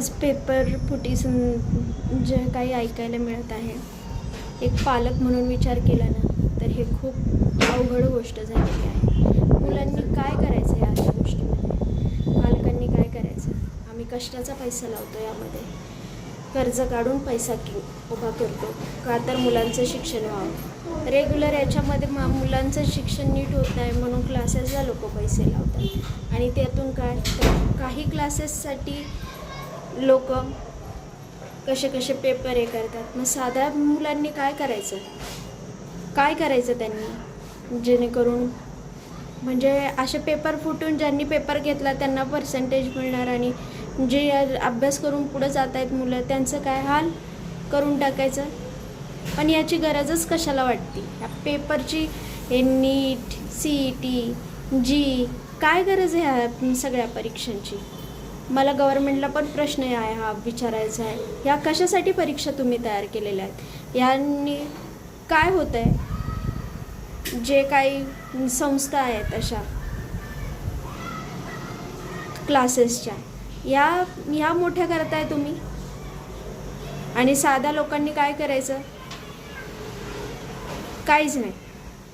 आज पेपर फुटी जे काही ऐकायला मिळत आहे, एक पालक म्हणून विचार केला ना तर हे खूप अवघड गोष्ट झालेली आहे. मुलांनी काय करायचं या अशा गोष्टीमध्ये? पालकांनी काय करायचं? आम्ही कष्टाचा पैसा लावतो, यामध्ये कर्ज काढून पैसा उभा करतो का तर मुलांचं शिक्षण व्हावं. रेग्युलर याच्यामध्ये मुलांचं शिक्षण नीट होत नाही म्हणून क्लासेसला लोक पैसे लावतात आणि त्यातून काय तर काही क्लासेससाठी लोक कसे पेपर हे करतात. मग साध्या मुलांनी काय करायचं त्यांनी, जेणेकरून म्हणजे असे पेपर फुटून ज्यांनी पेपर घेतला त्यांना पर्सेंटेज मिळणार आणि जे अभ्यास करून पुढे जात आहेत मुलं त्यांचं काय हाल करून टाकायचं. पण याची गरजच कशाला वाटते या पेपरची? हे नीट, CET, जी काय गरज आहे ह्या सगळ्या परीक्षांची? मला गव्हर्नमेंटला पण प्रश्न आहे हा विचारायचा आहे, ह्या कशासाठी परीक्षा तुम्ही तयार केलेल्या आहेत? यांनी काय होतं आहे? जे काही संस्था आहेत अशा क्लासेसच्या ह्या मोठ्या करताय तुम्ही आणि साध्या लोकांनी काय करायचं? काहीच नाही.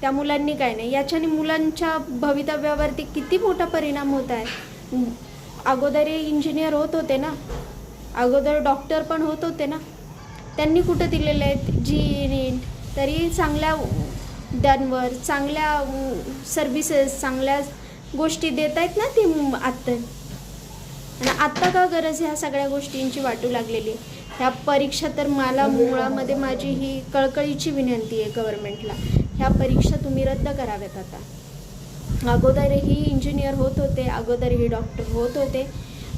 त्या मुलांनी काय नाही. याच्याने मुलांच्या भवितव्यावरती किती मोठा परिणाम होत आहे. अगोदर इंजिनियर होत होते ना, अगोदर डॉक्टर पण होत होते ना, त्यांनी कुठं दिलेले आहेत नीट? तरी चांगल्या हुद्द्यांवर चांगल्या सर्व्हिसेस चांगल्या गोष्टी देत आहेत ना ते आत्ता. आणि आत्ता का गरज ह्या सगळ्या गोष्टींची वाटू लागलेली? ह्या परीक्षा तर मला मुळामध्ये माझी ही कळकळीची विनंती आहे गव्हर्नमेंटला, ह्या परीक्षा तुम्ही रद्द कराव्यात. आता अगोदरही इंजिनियर होत होते, अगोदरही डॉक्टर होत होते.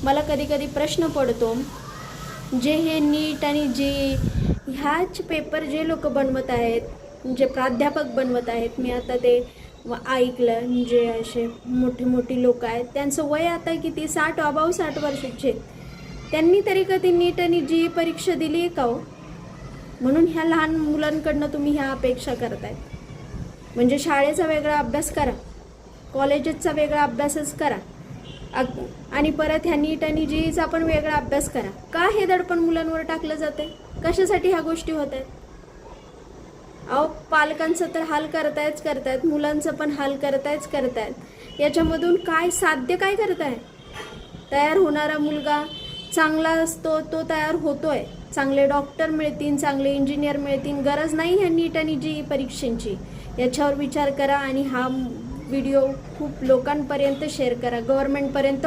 मला कधी प्रश्न पडतो, जे हे नीट आणि जे ह्याच पेपर जे लोक बनवत आहेत, जे प्राध्यापक बनवत आहेत, मी आता ते ऐकलं, जे असे मोठी लोक आहेत त्यांचं वय आता किती 60 वर्षाचे, त्यांनी तरी कधी नीट आणि जी परीक्षा दिली आहे का हो? म्हणून ह्या लहान मुलांकडनं तुम्ही ह्या अपेक्षा करताय. म्हणजे शाळेचा वेगळा अभ्यास करा, कॉलेजेसचा वेगळा अभ्यासच करा आणि परत ह्या नीट आणि जीचा पण वेगळा अभ्यास करा. का हे दडपण मुलांवर टाकलं जाते? कशासाठी ह्या गोष्टी होत आहेत? अहो, पालकांचं तर हाल करतायत, मुलांचं पण हाल करतायत. याच्यामधून काय साध्य काय करताय? तयार होणारा मुलगा चांगला असतो, तो तयार होतोय, चांगले डॉक्टर मिळतील, चांगले इंजिनियर मिळतील. गरज नाही ह्या नीट आणि जी परीक्षांची. याच्यावर विचार करा आणि हा व्हिडिओ खूप लोकांपर्यंत शेअर करा, गव्हर्नमेंटपर्यंत